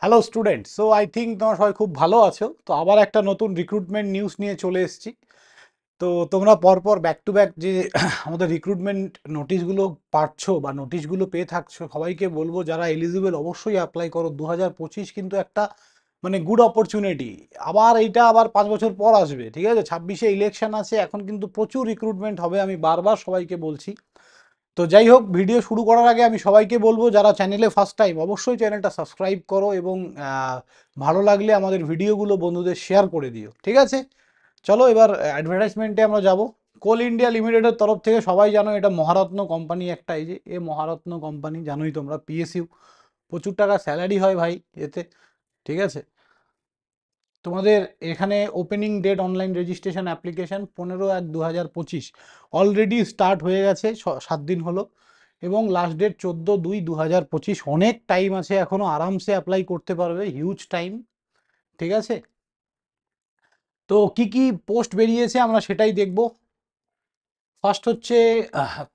Hello student, so I think তোমরা সবাই খুব ভালো আছো। তো আবার একটা নতুন রিক্রুটমেন্ট নিউজ নিয়ে চলে এসেছি। তো তোমরা পরপর ব্যাক টু ব্যাক যে আমাদের রিক্রুটমেন্ট নোটিশগুলো পাচ্ছো বা নোটিশগুলো পেয়ে থাকছো, সবাইকে বলবো যারা এলিজিবল অবশ্যই অ্যাপ্লাই করো। 2025 কিন্তু একটা মানে গুড অপরচুনিটি। আবার এইটা আবার 5 বছর পর আসবে, ঠিক আছে? 26-এ ইলেকশন আছে, এখন কিন্তু প্রচুর রিক্রুটমেন্ট হবে, আমি বারবার সবাইকে বলছি। তো যাই হোক, ভিডিও শুরু করার আগে আমি সবাইকে বলবো যারা চ্যানেলে ফার্স্ট টাইম অবশ্যই চ্যানেলটা সাবস্ক্রাইব করো এবং ভালো লাগলে আমাদের ভিডিওগুলো বন্ধুদের শেয়ার করে দিও, ঠিক আছে? চলো এবার অ্যাডভার্টাইজমেন্টে আমরা যাব। কোল ইন্ডিয়া লিমিটেডের তরফ থেকে, সবাই জানো এটা মহারত্ন কোম্পানি একটা, এই যে এ মহারত্ন কোম্পানি, জানোই তোমরা, পিএসইউ, প্রচুর টাকা স্যালারি হয় ভাই এতে, ঠিক আছে? তোমাদের এখানে opening date online registration application 15/1/2025 already start হয়ে গেছে, 7 দিন হলো, এবং লাস্ট ডেট 14/2/2025। অনেক টাইম আছে এখনো, আরামসে অ্যাপ্লাই করতে পারবে, হিউজ টাইম, ঠিক আছে? তো কি কি পোস্ট বেরিয়েছে আমরা সেটাই দেখব। ফার্স্ট হচ্ছে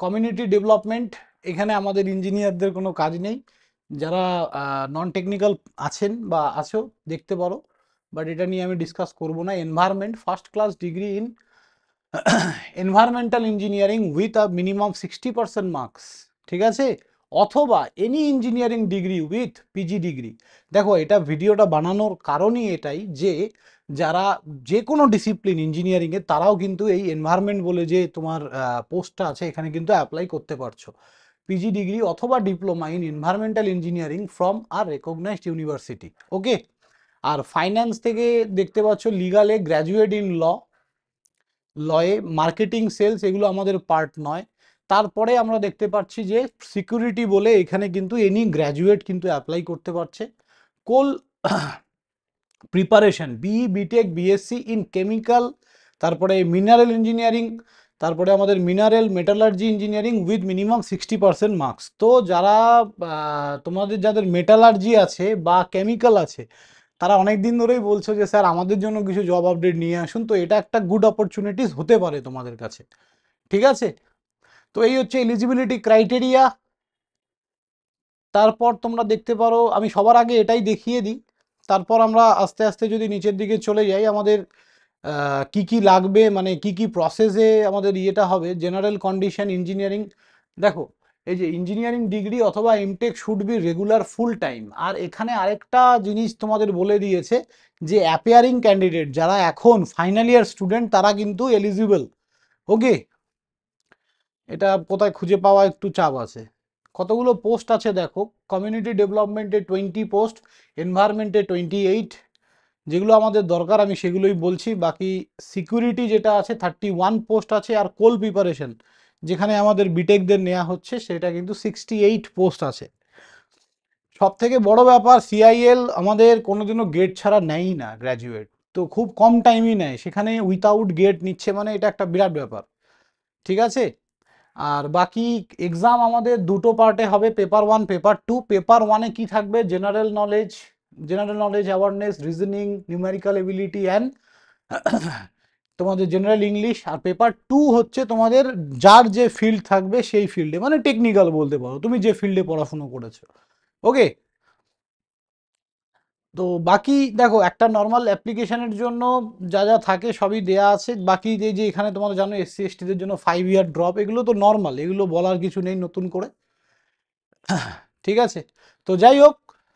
কমিউনিটি ডেভেলপমেন্ট। এখানে আমাদের ইঞ্জিনিয়ারদের কোনো কাজ নেই, যারা নন টেকনিক্যাল আছেন বা আছো দেখতে পারো, বাট এটা নিয়ে আমি ডিসকাস করব না। Environment, first class degree in environmental engineering with a minimum 60% marks, ঠিক আছে? অথবা any engineering degree with PG degree. দেখো, এটা ভিডিওটা বানানোর কারণই এটাই যে যারা যে কোনো ডিসিপ্লিন ইঞ্জিনিয়ারিংয়ে, তারাও কিন্তু এই এনভায়রনমেন্ট বলে যে তোমার পোস্টটা আছে, এখানে কিন্তু অ্যাপ্লাই করতে পারছো। পিজি ডিগ্রি অথবা diploma in environmental engineering from আর রেকগনাইজড ইউনিভার্সিটি, ওকে? আর ফাইন্যান্স থেকে দেখতে পাচ্ছ লিগালে গ্র্যাজুয়েট ইন লয়ে, মার্কেটিং, সেলস, এগুলো আমাদের পার্ট নয়। তারপরে আমরা দেখতে পাচ্ছি যে সিকিউরিটি বলে, এখানে কিন্তু এনি গ্র্যাজুয়েট কিন্তু অ্যাপ্লাই করতে পারছে। Coal preparation, BE, BTech, BSc in chemical, তারপরে মিনারেল ইঞ্জিনিয়ারিং, তারপরে আমাদের mineral metallurgy engineering with minimum 60% marks. তো যারা তোমাদের যাদের মেটালার্জি আছে বা কেমিক্যাল আছে, তারা অনেক দিন ধরেই বলছো যে স্যার আমাদের জন্য কিছু জব আপডেট নিয়ে আসুন। তো এটা একটা গুড অপরচুনিটিস হতে পারে তোমাদের কাছে, ঠিক আছে? তো এই হচ্ছে এলিজিবিলিটি ক্রাইটেরিয়া। তারপর তোমরা দেখতে পারো, আমি সবার আগে এটাই দেখিয়ে দিই, তারপর আমরা আস্তে আস্তে যদি নিচের দিকে চলে যাই, আমাদের কি কি লাগবে, মানে কি কি প্রসেসে আমাদের ইয়েটা হবে। জেনারেল কন্ডিশন ইঞ্জিনিয়ারিং, দেখো, এই যে ইঞ্জিনিয়ারিং ডিগ্রি অথবা MTech should be regular full time. আর এখানে আরেকটা জিনিস তোমাদের বলে দিয়েছে যে অ্যাপিয়ারিং ক্যান্ডিডেট যারা এখন ফাইনাল ইয়ার স্টুডেন্ট, তারা কিন্তু এলিজিবল, ওকে? এটা কোথায় খুঁজে পাওয়া একটু চাপ আছে। কতগুলো পোস্ট আছে দেখো, কমিউনিটি ডেভেলপমেন্টে 20 পোস্ট, এনভায়রনমেন্টে 28, যেগুলো আমাদের দরকার আমি সেগুলোই বলছি। বাকি সিকিউরিটি যেটা আছে 31 পোস্ট আছে, আর কোল প্রিপারেশন যেখানে আমাদের বিটেকদের নেওয়া হচ্ছে, সেটা কিন্তু 68 পোস্ট আছে। সব থেকে বড় ব্যাপার, সিআইএল আমাদের কোনোদিনও গেট ছাড়া নেয়ই না গ্র্যাজুয়েট, তো খুব কম টাইমই নেয়, সেখানে উইথাউট গেট নিচ্ছে, মানে এটা একটা বিরাট ব্যাপার, ঠিক আছে? আর বাকি এক্সাম আমাদের দুটো পার্টে হবে, পেপার 1, পেপার 2। পেপার 1-এ কি থাকবে? General knowledge awareness, reasoning, numerical ability and তোমাদের জেনারেল ইংলিশ। আর পেপার 2 হচ্ছে তোমাদের যার যে ফিল্ড থাকবে সেই ফিল্ডে, মানে টেকনিক্যাল বলতে পারো, তুমি যে ফিল্ডে পড়াশুনো করেছো, ওকে? তো বাকি দেখো, একটা নর্মাল অ্যাপ্লিকেশনের জন্য যা যা থাকে সবই দেয়া আছে। বাকি যে যে এখানে তোমাদের জানো এসসি এসটিদের জন্য 5 ইয়ার ড্রপ, এগুলো তো নর্মাল, এগুলো বলার কিছু নেই নতুন করে, ঠিক আছে? তো যাই হোক,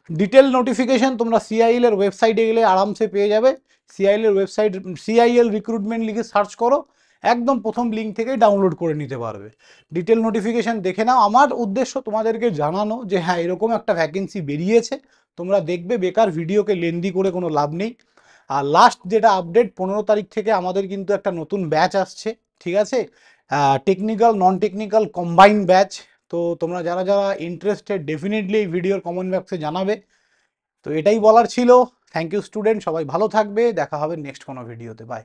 ডিটেল নোটিফিকেশন তোমরা সিআইএল এর ওয়েবসাইটে গেলে আরামসে পেয়ে যাবে। সিআইএল এর ওয়েবসাইট, সিআইএল রিক্রুটমেন্ট লিখে সার্চ করো, একদম প্রথম লিঙ্ক থেকেই ডাউনলোড করে নিতে পারবে। ডিটেল নোটিফিকেশন দেখে নাও। আমার উদ্দেশ্য তোমাদেরকে জানানো যে হ্যাঁ, এরকম একটা ভ্যাকেন্সি বেরিয়েছে, তোমরা দেখবে, বেকার ভিডিওকে লেন্দি করে কোনো লাভ নেই। আর লাস্ট যেটা আপডেট, 15 তারিখ থেকে আমাদের কিন্তু একটা নতুন ব্যাচ আসছে, ঠিক আছে? Technical non technical combined batch. তো তোমরা যারা যারা ইন্টারেস্টেড, ডেফিনেটলি এই ভিডিওর কমেন্ট বক্সে জানাবে। তো এটাই বলার ছিল। থ্যাংক ইউ স্টুডেন্ট, সবাই ভালো থাকবে, দেখা হবে নেক্সট কোনো ভিডিওতে, বাই।